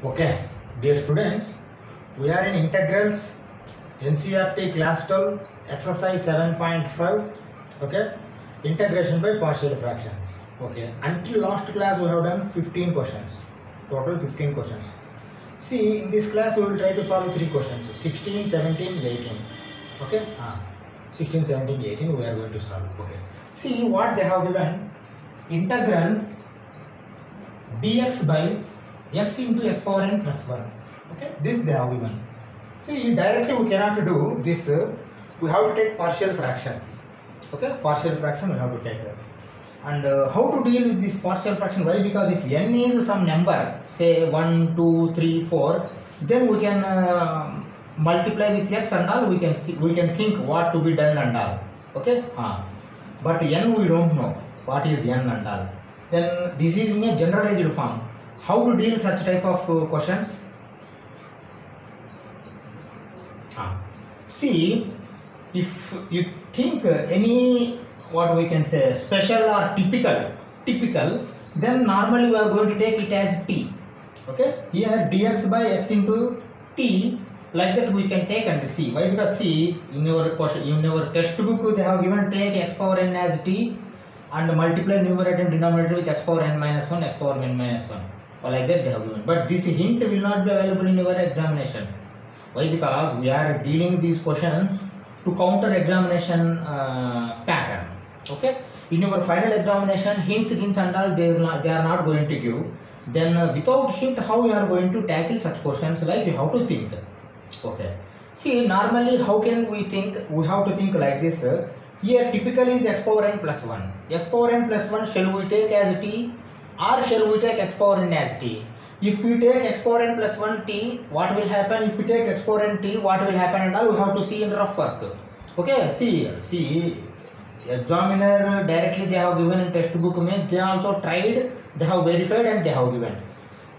Okay, dear students, we are in integrals, NCERT class 12, exercise 7.5. Okay, integration by partial fractions. Okay, until last class we have done 15 questions, total 15 questions. See, in this class we will try to solve 3 questions, 16, 17, 18. Okay, 16, 17, 18 we are going to solve. Okay, see what they have given. Integral dx by x into x power n plus 1. Okay, this they have given. See, directly we cannot do this. We have to take partial fraction. Okay, partial fraction we have to take. And how to deal with this partial fraction? Why? Because if n is some number, say 1, 2, 3, 4, then we can multiply with x and all. We can think what to be done and all. Okay, but n we don't know what is n and all. Then this is in a generalized form. How to deal such type of questions? See, if you think any what we can say special or typical, then normally we are going to take it as t. Okay, here dx by x into t, like that we can take and see. Why? Because see, in your question, in your textbook they have given take x power n as t and multiply numerator and denominator with x power n minus 1, x power n minus 1. Or like that they have given. But this hint will not be available in your examination. Why? Because we are dealing these questions to counter examination pattern. Okay. In your final examination, hints and all they are not going to give. Then without hint, how you are going to tackle such questions? Like you have to think. Okay. See, normally how can we think? We have to think like this. Here typically is x power n plus 1. X power n plus 1 shall we take as t or shall we take x power n as t? If we take x power n plus 1 t, what will happen? If we take x power n t, what will happen and all we have to see in rough work. Okay, see, examiner directly they have given in textbook mein, they also tried, they have verified and they have given.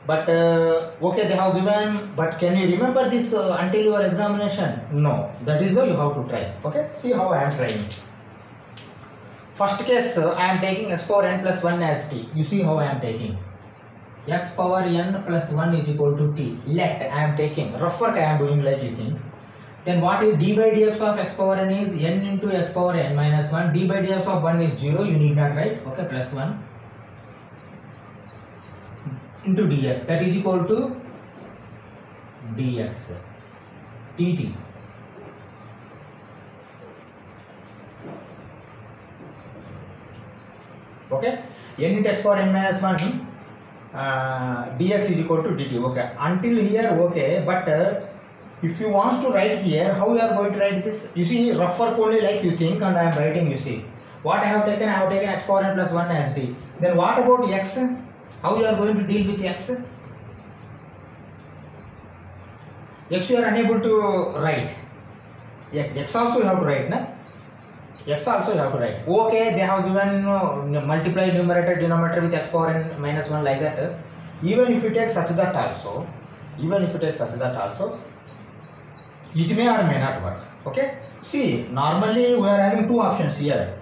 But okay, they have given, but can you remember this until your examination? No, that is why you have to try. Okay, see how I am trying. First case, I am taking x power n plus 1 as t. You see how I am taking. X power n plus 1 is equal to t. Let I am taking. Rough work I am doing like you think. Then what is d by dx of x power n is n into x power n minus 1. D by dx of 1 is 0. You need not write. Okay, plus 1 into dx. That is equal to dx dt. Okay, n into x power n minus 1 dx is equal to dt. Okay, until here okay, but if you want to write here, how you are going to write this? You see, rough work only like you think, and I am writing. You see, what I have taken x power n plus 1 as d. Then what about x? How you are going to deal with x? X you are unable to write. Yes, x also you have to write, na? X also you have to write. Okay, they have given multiply numerator denominator with x power n minus 1 like that. Even if you take such that also, it may or may not work. Okay. See, normally we are having two options here.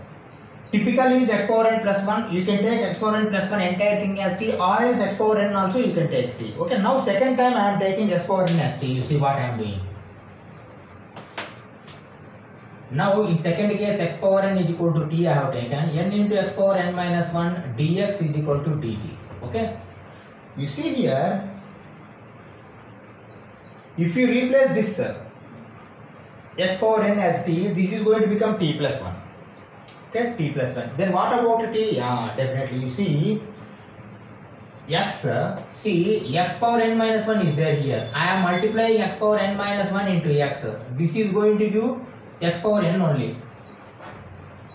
Typically is x power n plus 1. You can take x power n plus 1 entire thing as t, or is x power n also you can take t. Okay. Now second time I am taking x power n as t. You see what I am doing. Now in second case x power n is equal to t I have taken. N into x power n minus 1 dx is equal to dt. Okay. You see here, if you replace this x power n as t, this is going to become t plus 1. Okay, t plus 1. Then what about t? Yeah, definitely. You see, x power n minus 1 is there here. I am multiplying x power n minus 1 into x. This is going to give x power n only.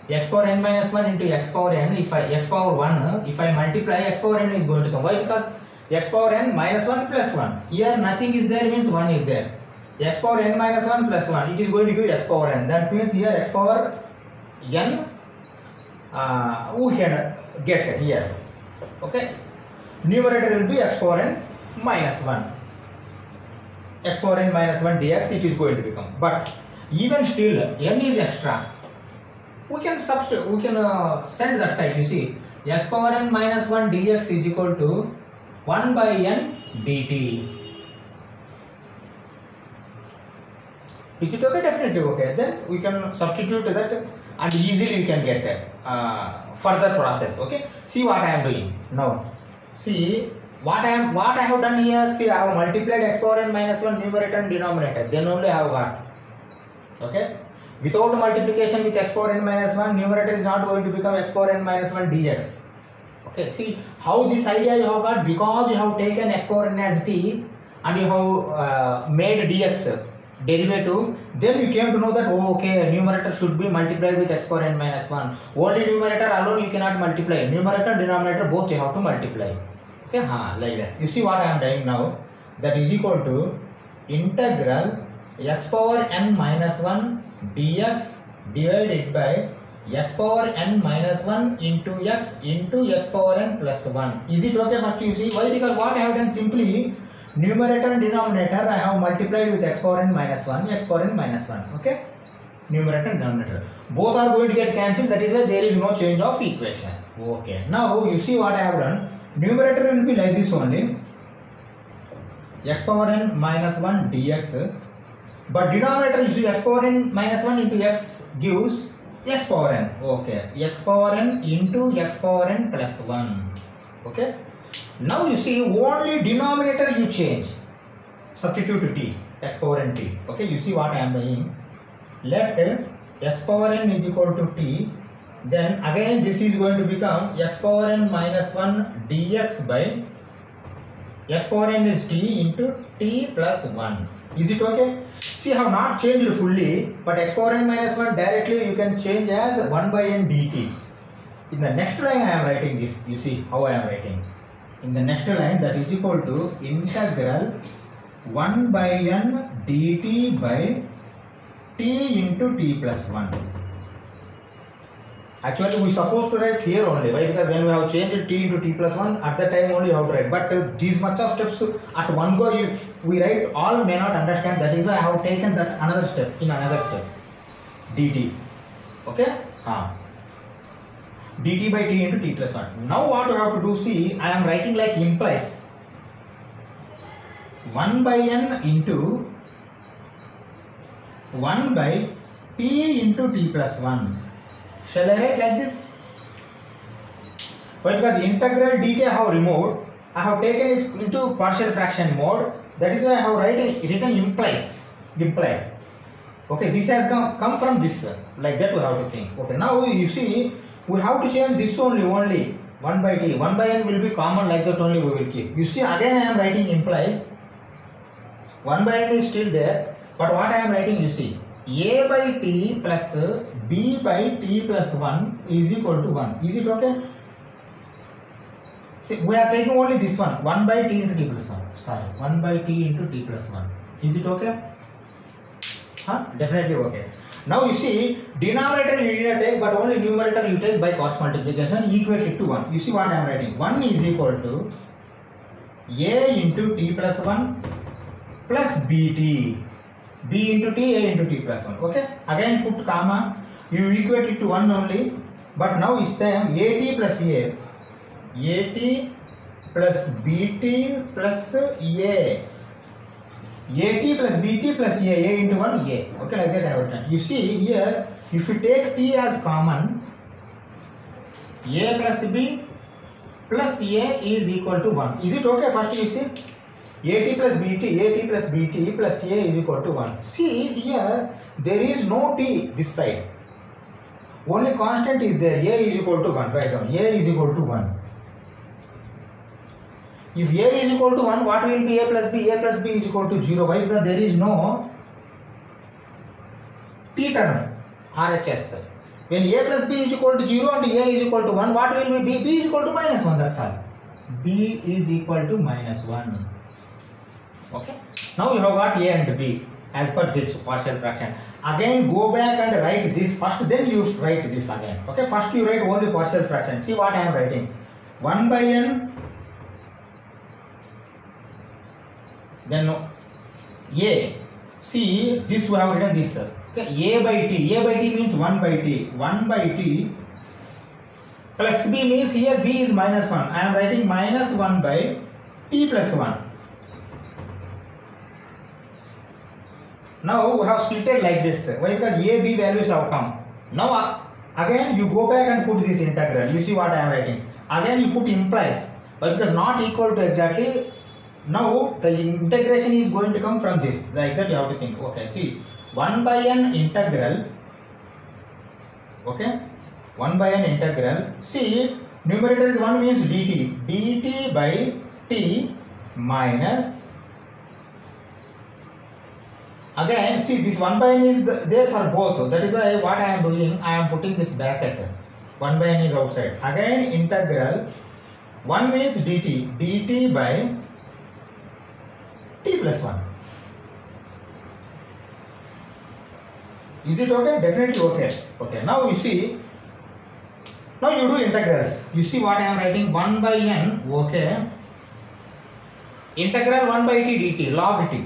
X power n minus 1 into x power n, x power 1, if I multiply, x power n is going to come. Why? Because x power n minus 1 plus 1. Here nothing is there means 1 is there. X power n minus 1 plus 1, it is going to give x power n. That means here x power n we can get here. Okay. Numerator will be x power n minus 1. X power n minus 1 dx it is going to become. But even still n is extra. We can substitute, we can send that side. You see, x power n minus 1 dx is equal to 1 by n dt. Is it okay? Definitely okay. Then we can substitute that and easily we can get further process. Okay. See what I am doing now. See what I have done here. See, I have multiplied x power n minus 1 numerator and denominator. Then only I have got. Okay. Without multiplication with x power n minus 1, numerator is not going to become x power n minus 1 dx. Okay. See how this idea you have got, because you have taken x power n as t and you have made dx derivative, then you came to know that, oh, okay, numerator should be multiplied with x power n minus 1. Only numerator alone you cannot multiply. Numerator, denominator both you have to multiply. Okay, like that. You see what I am doing now? That is equal to integral x power n minus 1 dx divided by x power n minus 1 into x power n plus 1. Is it okay? First you see why? Because what I have done, simply numerator and denominator I have multiplied with x power n minus 1, x power n minus 1. Okay, numerator and denominator both are going to get cancelled. That is why there is no change of equation. Okay, now you see what I have done. Numerator will be like this only, x power n minus 1 dx, but denominator you see x power n minus 1 into x gives x power n. Okay, x power n into x power n plus 1. Okay, now you see only denominator you change, substitute t, x power n t. Okay, you see what I am doing. Let x power n is equal to t, then again this is going to become x power n minus 1 dx by x power n is t into t plus 1. Is it okay? See, I have not changed fully, but x power n minus 1 directly you can change as 1 by n dt. In the next line I am writing this. You see how I am writing. In the next line, that is equal to integral 1 by n dt by t into t plus 1. Actually, we supposed to write here only. Why? Because when we have changed t into t plus 1, at the time only you have to write. But these much of steps at one go, if we write, all may not understand. That is why I have taken that another step, in another step. dt. Okay? dt by t into t plus 1. Now what you have to do, see, I am writing like implies 1 by n into 1 by t into t plus 1. Shall I write like this? Why? Because integral dt I have removed. I have taken it into partial fraction mode. That is why I have written implies. Okay, this has come from this. Like that we have to think. Okay, now you see, we have to change this only 1 by t. 1 by n will be common, like that only we will keep. You see, again I am writing implies 1 by n is still there, but what I am writing, you see, a by t plus b by t plus 1 is equal to 1. Is it okay? See, we are taking only this one, 1 by t into t plus 1. Sorry, 1 by t into t plus 1. Is it okay? Definitely okay. Now you see, denominator you did not take, but only numerator you take by cross multiplication, equate it to 1. You see what I am writing? 1 is equal to a into t plus 1 plus bt. b into t, a into t plus 1. Okay? Again put comma, you equate it to 1 only, but now it's time at plus a. at plus bt plus a. at plus bt plus a into 1 a. Okay, like that I have done. You see here, if you take t as common, a plus b plus a is equal to 1. Is it okay? First you see, at plus bt plus a is equal to 1. See here, there is no t this side. Only constant is there. A is equal to 1. Write down. A is equal to 1. If a is equal to 1, what will be a plus b? A plus b is equal to 0. Why? Because there is no t term, RHS. When a plus b is equal to 0 and a is equal to 1, what will be b? B is equal to minus 1. That's all. B is equal to minus 1. Okay. Now you have got a and b as per this partial fraction. Again go back and write this first, then you write this again. Okay. First you write only partial fraction. See what I am writing. 1 by n. Then a. See, this we have written this. Okay, a by t. A by t means 1 by t. 1 by t plus b means here b is minus 1. I am writing minus 1 by t plus 1. Now we have splitted like this. Why? Because a, b values have come. Now again you go back and put this integral. You see what I am writing. Again you put implies. Why? Because not equal to exactly. Now the integration is going to come from this. Like that you have to think. Okay, see, 1 by n integral. Okay, 1 by n integral. See, numerator is 1 means dt. dt by t minus. Again, see, this 1 by n is there for both. That is why what I am doing, I am putting this bracket. 1 by n is outside. Again, integral 1 means dt. dt by t plus 1. Is it okay? Definitely okay. Okay. Now you see. Now you do integrals. You see what I am writing? 1 by n. Okay. Integral 1 by t dt. Log t.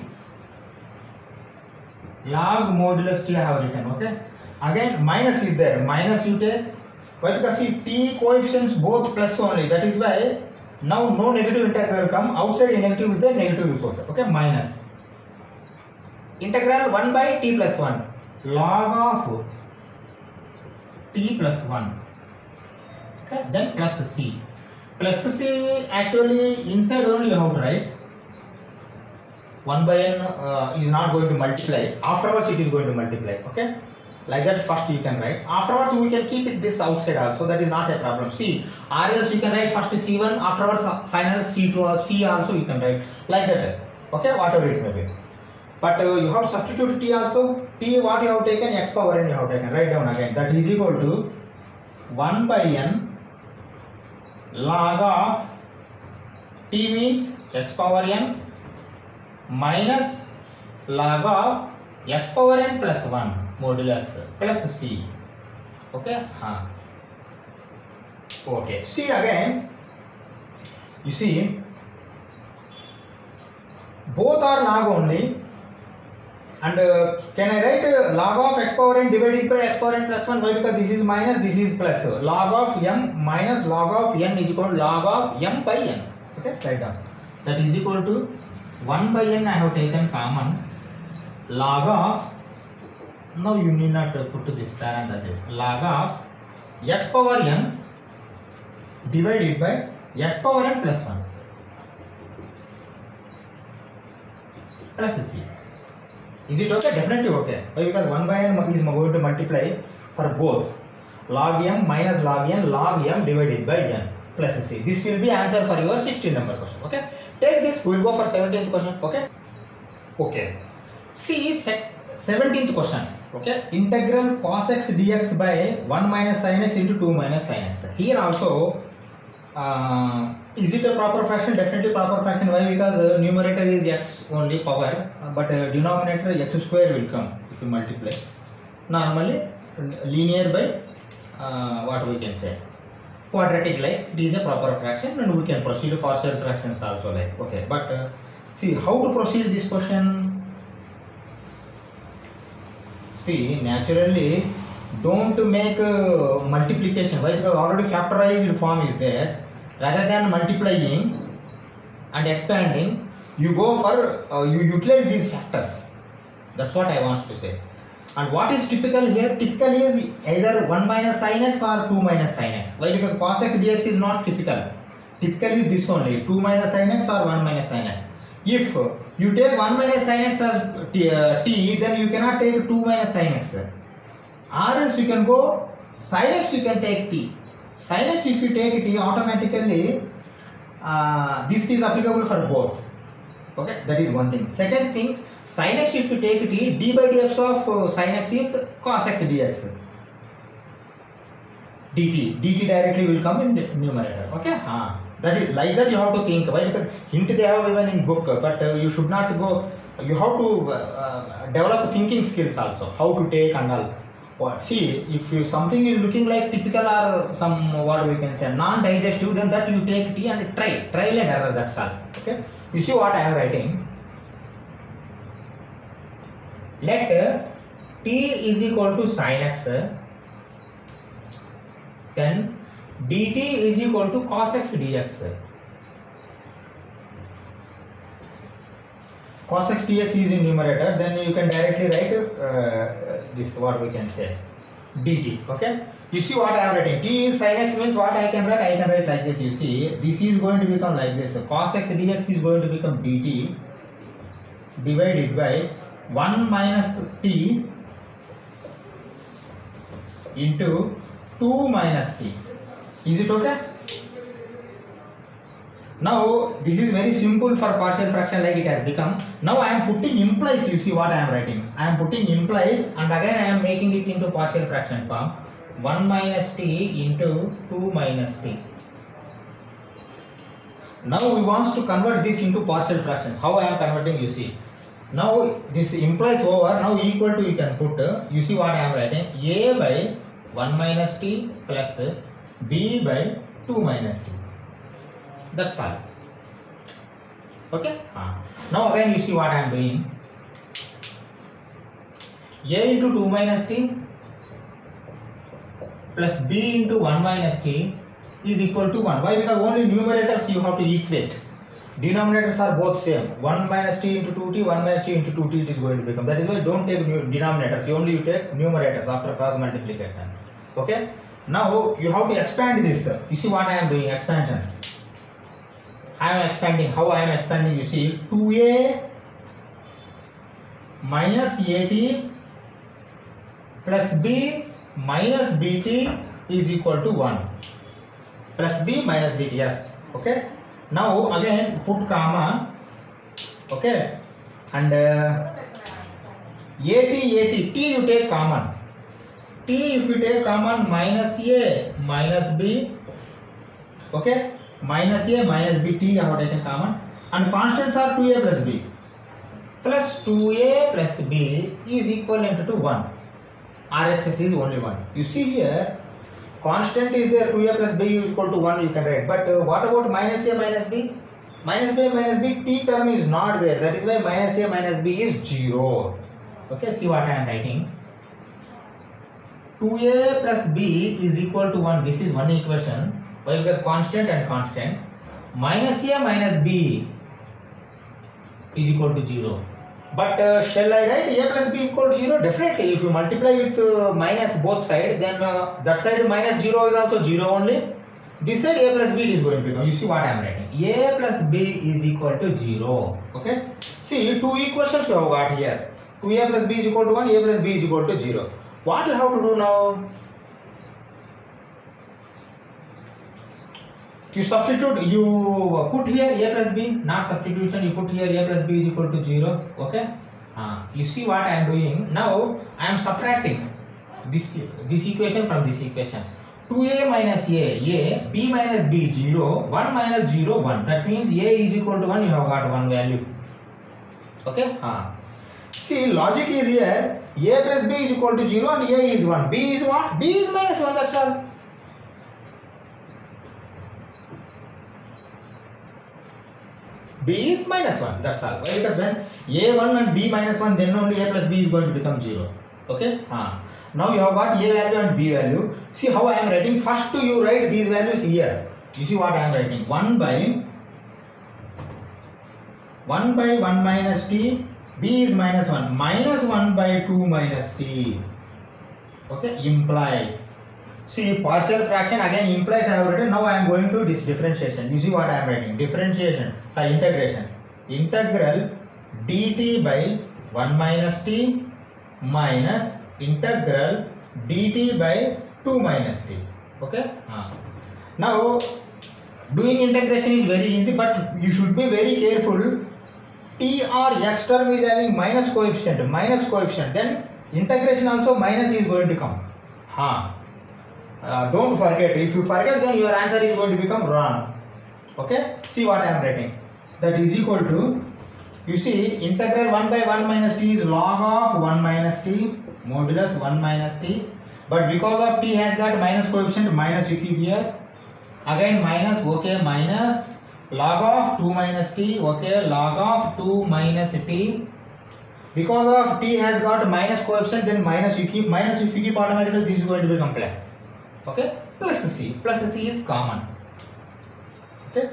Log modulus t I have written. Okay. Again minus is there. Minus you take. Why? Because see t coefficients both plus only. That is why now no negative integral come. Outside negative is there. Negative you put. Okay. Minus. Integral 1 by t plus 1. Log of t plus 1. Okay. Then plus c. Plus c actually inside only you have to write. 1 by n is not going to multiply. Afterwards it is going to multiply. Okay. Like that first you can write. Afterwards we can keep it this outside also. That is not a problem. See, or else you can write first c1. Afterwards final c2 or c also you can write. Like that. Okay. Whatever it may be. But you have substitute t also. T what you have taken, x power n you have taken. Write down again. That is equal to 1 by n log of t means x power n minus log of x power n plus 1 modulus plus c. Okay. Okay. See again. You see, both are log only. And can I write log of x power n divided by x power n plus 1? Why? Because this is minus, this is plus. Log of m minus log of n is equal to log of m by n. Okay, write down. That is equal to 1 by n I have taken common. Log of, now you need not put this parenthesis. Log of x power n divided by x power n plus 1 plus c. Is it okay? Definitely okay. Why? Because 1 by n is going to multiply for both. Log m minus log n, log m divided by n plus c. This will be answer for your 16th number question. Okay. Take this. We will go for 17th question. Okay. Okay. See 17th question. Okay. Integral cos x dx by 1 minus sin x into 2 minus sin x. Here also, is it a proper fraction? Definitely proper fraction. Why? Because numerator is x only power, but denominator x square will come if you multiply. Normally linear by what we can say quadratic, like it is a proper fraction, and we can proceed for self fractions also, like. Okay, but see how to proceed this question. See, naturally don't make multiplication. Why? Because already factorized form is there. Rather than multiplying and expanding, you go for you utilize these factors. That's what I want to say. And what is typical here? Typical is either 1 minus sin x or 2 minus sin x. Why? Because cos x dx is not typical. Typical is this only, 2 minus sin x or 1 minus sin x. If you take 1 minus sin x as t, then you cannot take 2 minus sin x. Or else you can go sin x, you can take t. Sin x, if you take t, automatically this is applicable for both. Okay, that is one thing. Second thing, sin x, if you take t, d by dx of sin x is cos x dx. dt directly will come in the numerator. Okay, that is like that you have to think. Why? Because hint they have even in book, but you should not go. You have to develop thinking skills also. How to take and all. What? See, if something is looking like typical or some what we can say non-digestive, then that you take t and trial and error. That's all. Okay. You see what I am writing? Let t is equal to sin x, then dt is equal to cos x dx. cos x dx is in numerator, then you can directly write this, what we can say, dt. Okay, you see what I am writing, t is sin x means what I can write like this. You see, this is going to become like this, cos x dx is going to become dt divided by 1 minus t into 2 minus t. Is it okay? Now this is very simple for partial fraction, like it has become. Now I am putting implies. You see what I am writing, I am putting implies, and again I am making it into partial fraction form. 1 minus t into 2 minus t. Now we want to convert this into partial fractions. How I am converting, you see. Now this implies over, now equal to, you can put, you see what I am writing, a by 1 minus t plus b by 2 minus t. That's all. Okay. Now again you see what I am doing, a into 2 minus t plus b into 1 minus t is equal to 1. Why? Because only numerators you have to equate. Denominators are both same. 1 minus t into 2t, 1 minus t into 2t it is going to become. That is why don't take denominators, only you take numerators after cross multiplication. Okay. Now you have to expand this. You see what I am doing, expansion. I am expanding. How I am expanding? You see, 2a minus at plus b minus bt is equal to 1. Plus b minus bt, yes. Okay. Now again put comma. Okay. And at, t you take common. T if you take common, minus a minus b. Okay. Minus a minus b, t I have taken common, and constants are 2a plus b. Plus 2a plus b is equivalent to 1. RHS is only 1. You see here, constant is there, 2a plus b is equal to 1, you can write. But what about minus a minus b? Minus b minus b, t term is not there. That is why minus a minus b is 0. Okay, see what I am writing. 2a plus b is equal to 1. This is one equation. Why? Because constant and constant. Minus a minus b is equal to 0. But shall I write a plus b equal to 0? Definitely. If you multiply with minus both sides, then that side minus 0 is also 0 only. This side a plus b is going to become. You see what I am writing. A plus b is equal to 0. Okay. See, two equations you have got here. 2a plus b is equal to 1. A plus b is equal to 0. What you have to do now? You substitute, you put here a plus b, not substitution, you put here a plus b is equal to 0. Okay. You see what I am doing. Now I am subtracting this equation from this equation. 2a minus a, b minus b 0, 1 minus 0 1. That means a is equal to 1, you have got one value. Okay. See, logic is here, a plus b is equal to 0 and a is 1. B is what? B is minus 1, that's all. B is minus 1, that's all. Why? Because when a1 and b minus 1, then only a plus b is going to become 0. Okay. Now you have got a value and b value. See how I am writing. First you write these values here. You see what I am writing. 1 by 1 minus t, b is minus 1, minus 1 by 2 minus t. Okay. Implies. See, partial fraction again implies I have written. Now I am going to this differentiation. You see what I am writing. Differentiation. Sorry, integration. Integral dt by 1 minus t minus integral dt by 2 minus t. Okay. Now doing integration is very easy, but you should be very careful. T or x term is having minus coefficient, then integration also minus is going to come. Don't forget. If you forget, then your answer is going to become wrong. Okay. See what I am writing. That is equal to, you see, integral 1 by 1 minus t is log of 1 minus t modulus 1 minus t. But because of t has got minus coefficient, minus you keep here. Again minus, okay, minus log of 2 minus t, okay, log of 2 minus t. Because of t has got minus coefficient, then minus you keep, minus if you keep automatically, this is going to become plus. Okay, plus c is common. Okay.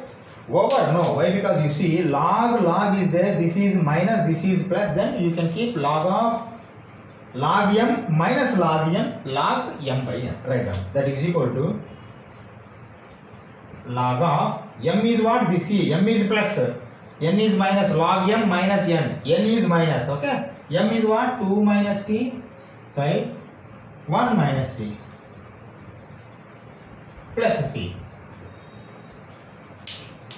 Over, no. Why? Because you see log is there, this is minus, this is plus, then you can keep log of log m minus log n log m by n. Write down. That is equal to log of m is what? This is m is plus, n is minus, log m minus n is minus, okay. M is what? 2 minus t by 1 minus t plus c.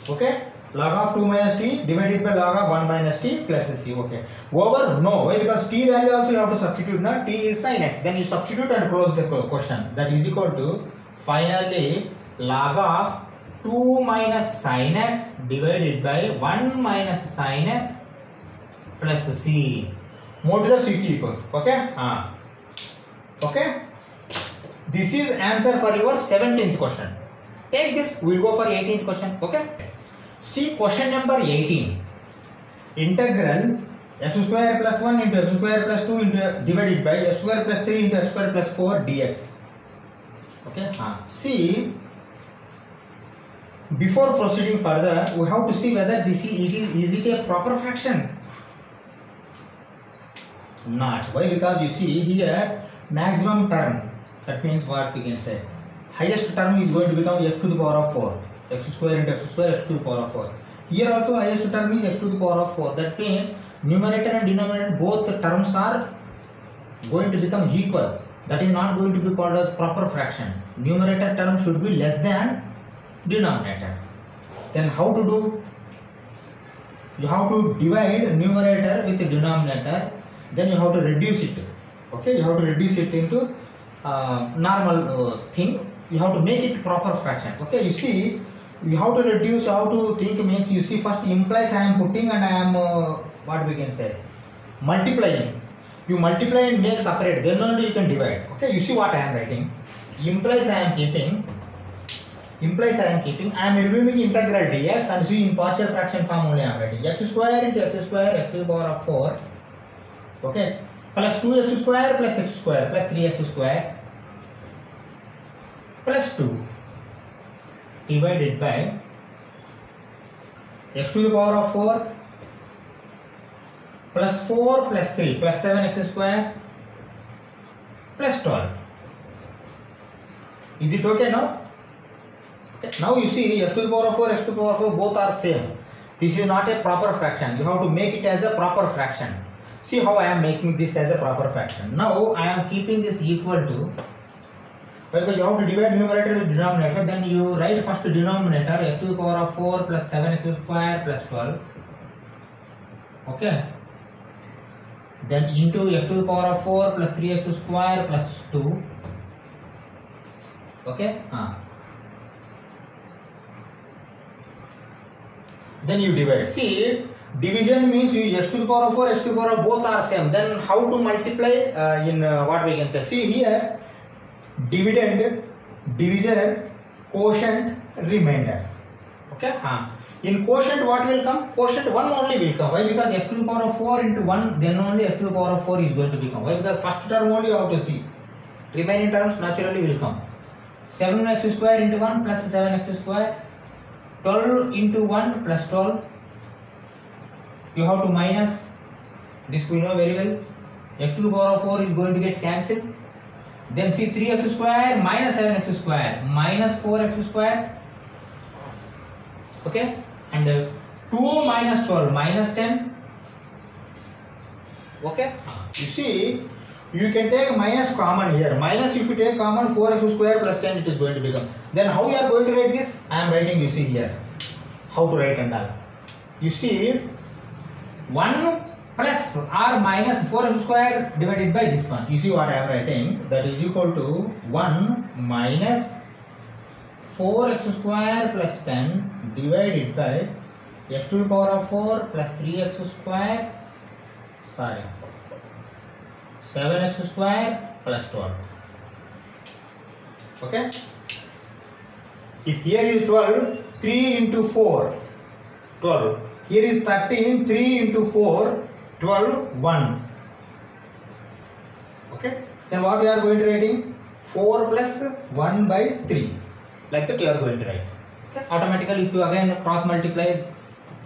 Okay, log of 2 minus t divided by log of 1 minus t plus c. Okay, over, no. Why? Because t value also you have to substitute. Now t is sin x, then you substitute and close the question. That is equal to finally log of 2 minus sin x divided by 1 minus sin x plus c. Modulus equal. Okay, okay. This is answer for your 17th question. Take this, we will go for 18th question. Okay. See question number 18. Integral x square plus 1 into x square plus 2 into divided by x square plus 3 into x square plus 4 dx. Okay. See, before proceeding further, we have to see whether is it a proper fraction? Not. Why? Because you see here maximum term. That means what we can say? Highest term is going to become x to the power of 4. X square into x square, x to the power of 4. Here also highest term is x to the power of 4. That means numerator and denominator both the terms are going to become equal. That is not going to be called as proper fraction. Numerator term should be less than denominator. Then how to do? You have to divide numerator with the denominator. Then you have to reduce it. Okay, you have to reduce it into normal thing. You have to make it proper fraction. Okay, you see, you have to reduce, how to think means, you see, first implies I am putting and I am what we can say, multiplying. You multiply and make separate, then only you can divide. Okay, you see what I am writing. Implies I am keeping, I am removing integral dx, and see in partial fraction form only I am writing x square into x square, x to the power of 4. Okay, plus 2x square plus x square plus 3x square plus 2 divided by x to the power of 4 plus 4 plus 3 plus 7x square plus 12. Is it okay now? Okay. Now you see x to the power of 4, x to the power of 4 both are same. This is not a proper fraction. You have to make it as a proper fraction. See how I am making this as a proper fraction. Now I am keeping this equal to, because you have to divide numerator with denominator, then you write first denominator x to the power of 4 plus 7x square plus 12. Okay. Then into x to the power of 4 plus 3x square plus 2. Okay. Then you divide. See, division means you x to the power of 4, x to the power of both are same. Then how to multiply in what we can say? See here, dividend, divisor, quotient, remainder. Okay. In quotient what will come? Quotient 1 only will come. Why? Because x to the power of 4 into 1, then only x to the power of 4 is going to become. Why? Because first term only you have to see. Remaining terms naturally will come. 7x square into 1 plus 7x square. 12 into 1 plus 12. You have to minus. This we know very well. X to the power of 4 is going to get cancelled. Then see 3x square minus 7x square minus 4x square. Okay. And 2 minus 12 minus 10. Okay. You see, you can take minus common here. Minus if you take common 4x square plus 10 it is going to become. Then how you are going to write this? I am writing, you see here. How to write and all. You see, 1 plus or minus 4x square divided by this one. You see what I am writing? That is equal to 1 minus 4x square plus 10 divided by x to the power of 4 plus 3x square, 7x square plus 12. Okay. If here is 12, 3 into 4, 12. Here is 13, 3 into 4, 12, 1. Okay. Then what we are going to writing? 4 plus 1 by 3. Like that you are going to write. Okay? Automatically, if you again cross multiply,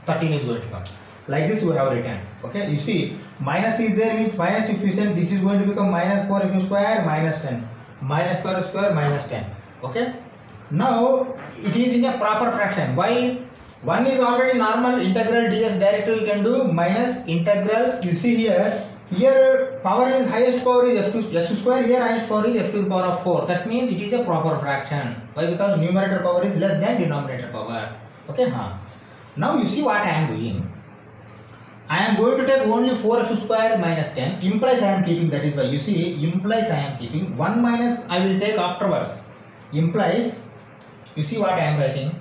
13 is going to come. Like this we have written. Okay, you see minus is there, means minus, if you say this is going to become minus 4x square minus 10, minus 4 square minus 10. Okay, now it is in a proper fraction. Why? One is already normal, integral dx directly you can do, minus integral, you see here power is, highest power is x square, here highest power is x to the power of 4. That means it is a proper fraction. Why? Because numerator power is less than denominator power. Okay, now you see what I am doing. I am going to take only 4x square minus 10, implies I am keeping, that is why you see implies I am keeping 1 minus I will take afterwards, implies, you see what I am writing,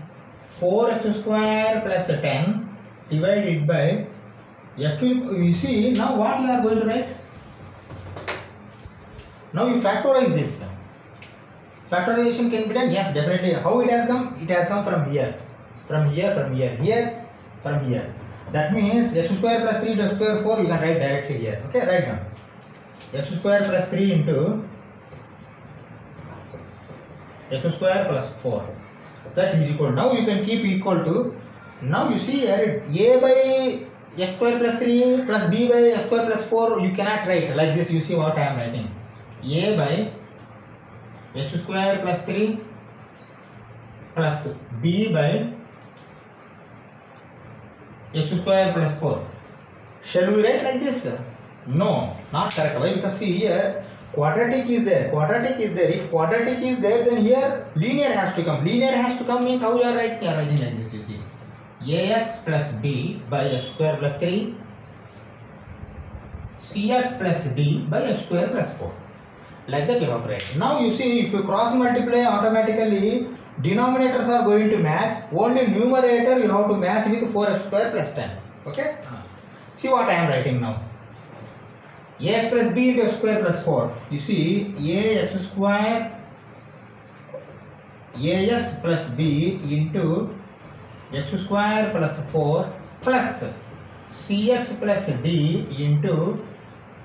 4x square plus 10 divided by x to, you see now what you are going to write, now you factorize this, factorization can be done, yes definitely. How it has come? It has come from here, from here, from here, here, from here. That means x square plus 3 x square 4 you can write directly here. Okay, write down. X square plus 3 into x square plus 4. That is equal. Now you can keep equal to. Now you see here a by x square plus 3 plus b by x square plus 4. You cannot write like this. You see what I am writing. A by x square plus 3 plus b by x square plus 4. Shall we write like this? No, not correct. Why? Because see here quadratic is there. Quadratic is there. If quadratic is there, then here linear has to come. Linear has to come means how you are writing? You are writing like this. You see, ax plus b by x square plus 3, cx plus d by x square plus 4. Like that you have to write. Now you see, if you cross multiply, automatically denominators are going to match. Only numerator you have to match with 4x square plus 10. Okay? See what I am writing now. Ax plus b into x square plus 4. You see, ax square, ax plus b into x square plus 4 plus cx plus d into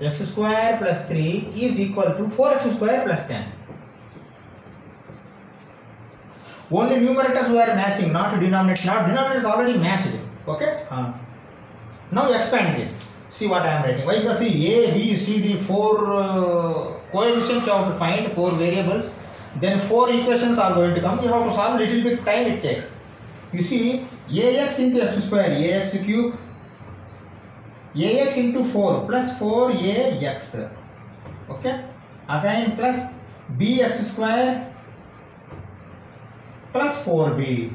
x square plus 3 is equal to 4x square plus 10. Only numerators were matching, not denominators. Now denominator is already matched. Okay? Now expand this. See what I am writing. Why? Because see a, b, c, d, 4 coefficients you have to find, 4 variables. Then 4 equations are going to come. You have to solve little bit time it takes. You see ax into x square, ax cube, ax into 4 plus 4ax. Okay? Again plus bx square plus 4b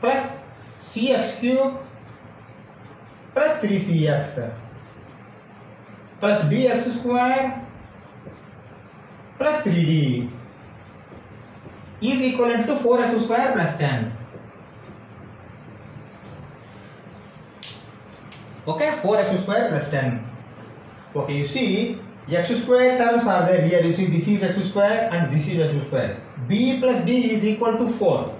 plus cx cube plus 3cx plus bx square plus 3d is equivalent to 4x square plus 10. Okay, 4x square plus 10. Okay, you see x square terms are there here. You see this is x square and this is x square. B plus d is equal to 4.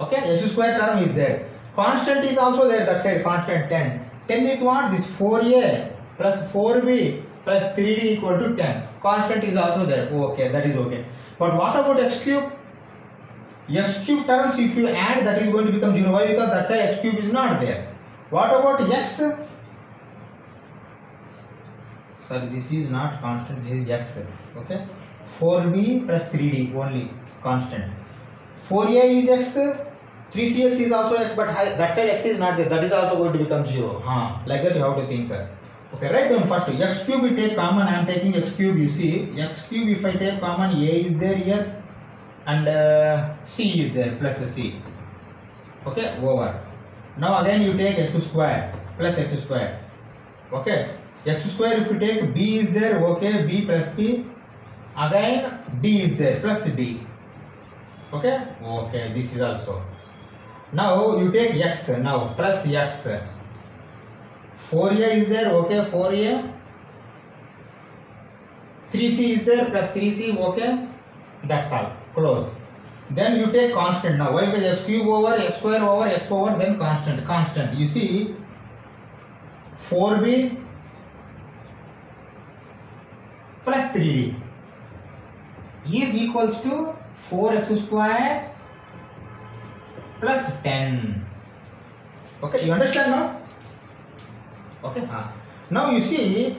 Okay, x square term is there. Constant is also there, that side constant 10. 10 is what? This 4a plus 4b plus 3d equal to 10. Constant is also there. Okay, that is okay. But what about x cube? X cube terms if you add, that is going to become 0. Why? Because that side x cube is not there. What about x? Sorry, this is not constant, this is x. Okay, 4b plus 3d only constant. 4a is x, 3cx is also x, but that side x is not there, that is also going to become 0. Like that you have to think. Okay, write down first. X cube we take common, I am taking x cube. You see, x cube if I take common, a is there here and c is there plus c. Okay, over. Now again you take x square plus x square. Okay, x square if you take, b is there, okay, b plus p. Again d is there plus d. Okay, okay, this is also. Now you take x, now plus x. 4a is there, okay, 4a. 3c is there plus 3c, okay. That's all, close. Then you take constant now. Why? Because x cube over x square over x over, then constant. Constant. You see 4b plus 3d is equals to 4x square plus 10. Okay, you understand now? Okay. Now you see,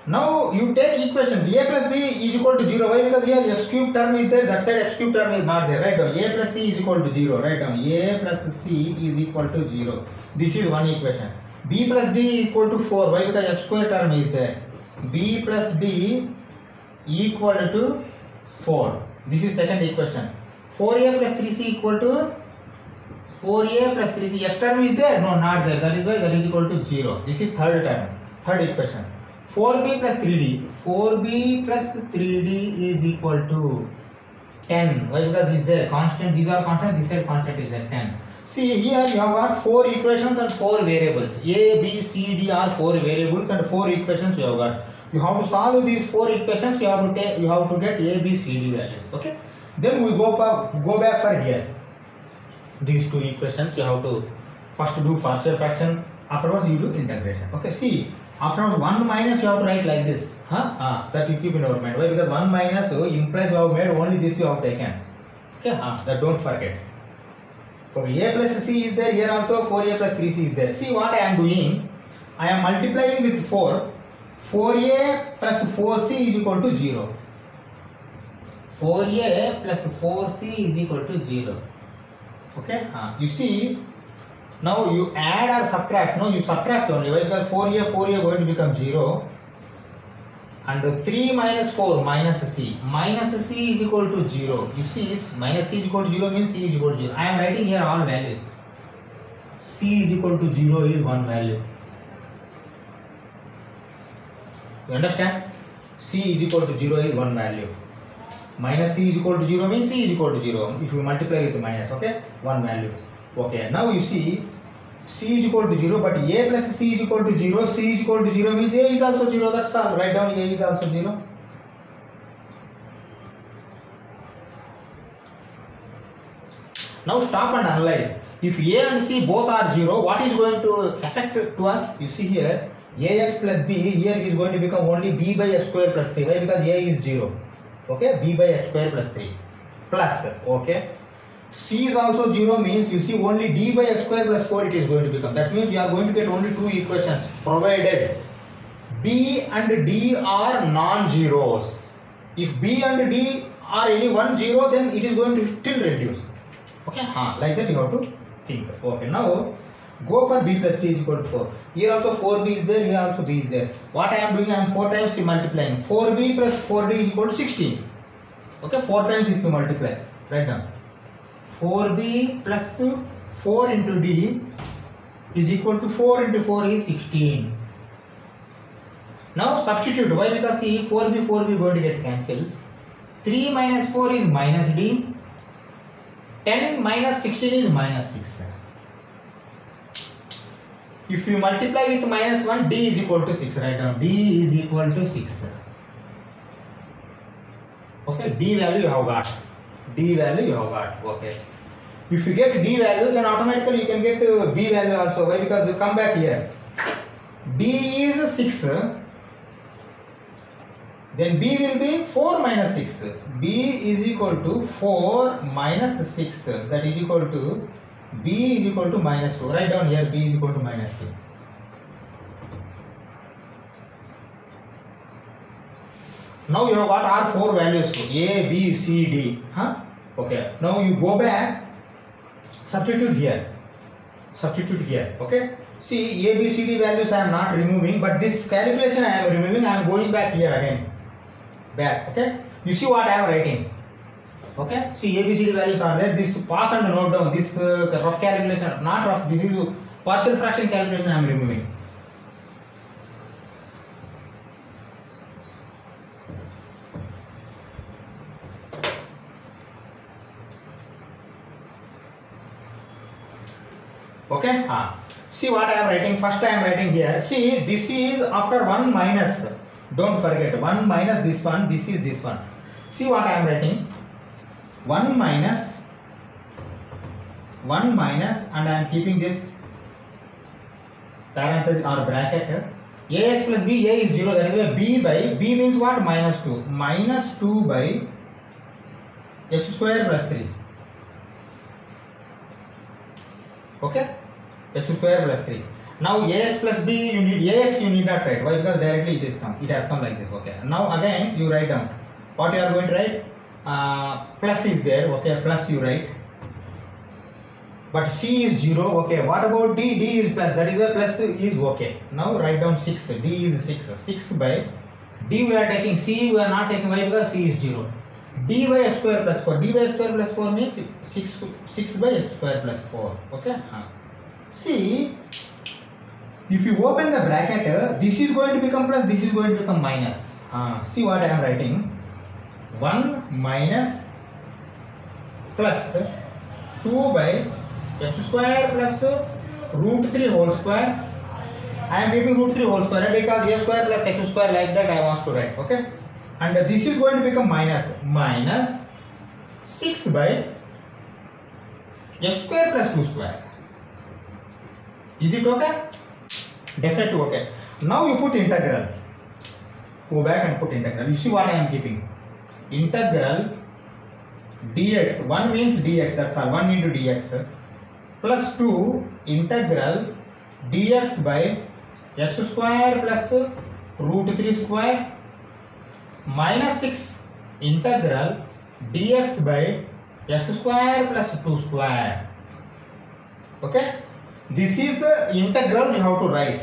now you take equation a plus b is equal to 0. Why? Because here x cube term is there, that side x cube term is not there. Write down a plus c is equal to 0. Write down a plus c is equal to 0. This is one equation. B plus d equal to 4. Why? Because x square term is there. B plus b equal to 4. This is second equation. 4a plus 3c equal to 4a plus 3c. X term is there? No, not there. That is why that is equal to 0. This is third term, third equation. 4b plus 3d. 4b plus 3d is equal to 10. Why? Because is there constant. These are constant. This side constant is there 10. See here you have got 4 equations and 4 variables. A, B, C, D are 4 variables and 4 equations you have got. You have to solve these 4 equations. You have to take. You have to get A, B, C, D values. Okay. Then we go back for here. These 2 equations you have to first do partial fraction. Afterwards you do integration. Okay. See. Afterwards 1 minus you have to write like this. That you keep in our mind. Why? Because 1 minus implies you have made only this you have taken. Okay. That don't forget. Okay. A plus c is there here also. 4a plus 3c is there. See what I am doing. I am multiplying with 4. 4a plus 4c is equal to 0. 4a plus 4c is equal to 0. Okay. You see. Now you add or subtract. No, you subtract only. Why? Because 4a going to become 0. And 3 minus 4 minus c. Minus c is equal to 0. You see, minus c is equal to 0 means c is equal to 0. I am writing here all values. C is equal to 0 is one value. You understand? C is equal to 0 is one value. Minus c is equal to 0 means c is equal to 0. If you multiply with minus, okay? One value. Okay, now you see c is equal to 0, but a plus c is equal to 0. C is equal to 0 means a is also 0. That's all. Write down a is also 0. Now stop and analyze. If a and c both are 0, what is going to affect to us? You see here, ax plus b here is going to become only b by x square plus 3. Why? Because a is 0. Okay, b by x square plus 3. Plus, okay. C is also 0 means you see only d by x square plus 4 it is going to become. That means you are going to get only 2 equations provided b and d are non-zeros. If b and d are any one 0, then it is going to still reduce. Okay, like that you have to think. Okay, now go for b plus d is equal to 4. Here also 4b is there, here also b is there. What I am doing, I am 4 times multiplying. 4b plus 4d is equal to 16. Okay, 4 times if you multiply. Write down. 4b plus 4 into d is equal to 4 into 4 is 16. Now substitute. Why? Because see 4b going to get cancelled. 3 minus 4 is minus d. 10 minus 16 is minus 6. If you multiply with minus 1, d is equal to 6. Write down. D is equal to 6. Okay, d value you have got. D value you have got. Okay. If you get d value, then automatically you can get b value also. Why? Because you come back here. D is 6. Then b will be 4 minus 6. B is equal to 4 minus 6. That is equal to b is equal to minus 2. Write down here b is equal to minus 2. Now you have got our 4 values a, b, c, d. Okay. Now you go back. Substitute here. Substitute here. Okay. See a, b, c, d values I am not removing, but this calculation I am removing. I am going back here again. Back. Okay. You see what I am writing. Okay. See a, b, c, d values are there. This pass and note down. This rough calculation, not rough. This is partial fraction calculation I am removing. Okay. See what I am writing. First I am writing here. See, this is after 1 minus. Don't forget 1 minus this one. This is this one. See what I am writing. 1 minus, and I am keeping this parenthesis or bracket. Ax plus b, a is 0. That is why b by b means what? Minus 2. Minus 2 by x square plus 3. Okay, x square plus 3. Now ax plus b, you need not write. Why? Because directly it has come like this. Okay, now again you write down what you are going to write. Plus is there. Okay, plus you write, but c is 0. Okay, what about d? D is plus, that is why plus is okay. Now write down 6. D is 6. 6 by d we are taking, c we are not taking. Why? Because c is 0. D by x square plus 4. D by x square plus 4 means 6 by x square plus 4. Okay. See, if you open the bracket, this is going to become plus, this is going to become minus. See what I am writing. 1 minus plus 2 by x square plus root 3 whole square. I am giving root 3 whole square because a square plus x square, like that I want to write. Okay. And this is going to become minus 6 by x square plus 2 square. Is it okay? Definitely okay. Now you put integral. Go back and put integral. You see what I am keeping. Integral dx. 1 means dx. That's all. 1 into dx. Plus 2 integral dx by x square plus root 3 square minus 6 integral dx by x square plus 2 square. Okay, this is the integral you have to write.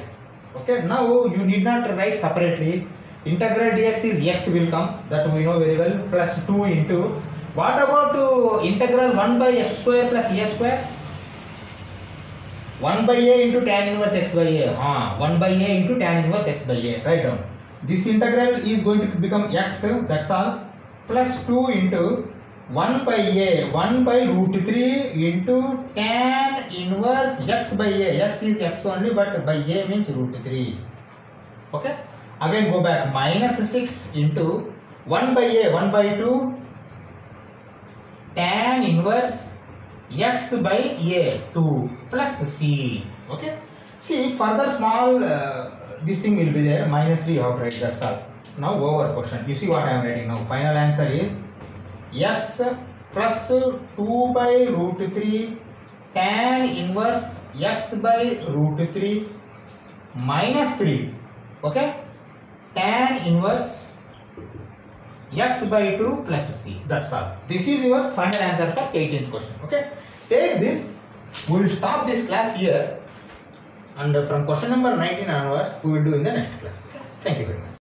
Okay, now you need not write separately. Integral dx is x will come, that we know very well, plus 2 into, what about integral 1 by x square plus a square? 1 by a into tan inverse x by a. 1 by a into tan inverse x by a. Write down. This integral is going to become x, that's all, plus 2 into 1 by a, 1 by root 3 into tan inverse x by a. X is x only, but by a means root 3. Okay. Again go back. Minus 6 into 1 by a, 1 by 2 tan inverse x by a 2 plus c. Okay. See, further small this thing will be there. Minus 3 you have to write, that's all. Now over question. You see what I am writing now. Final answer is x plus 2 by root 3 tan inverse x by root 3 minus 3. Okay. Tan inverse x by 2 plus c. That's all. This is your final answer for 18th question. Okay. Take this. We will stop this class here. And from question number 19 onwards, we will do in the next class. Okay. Thank you very much.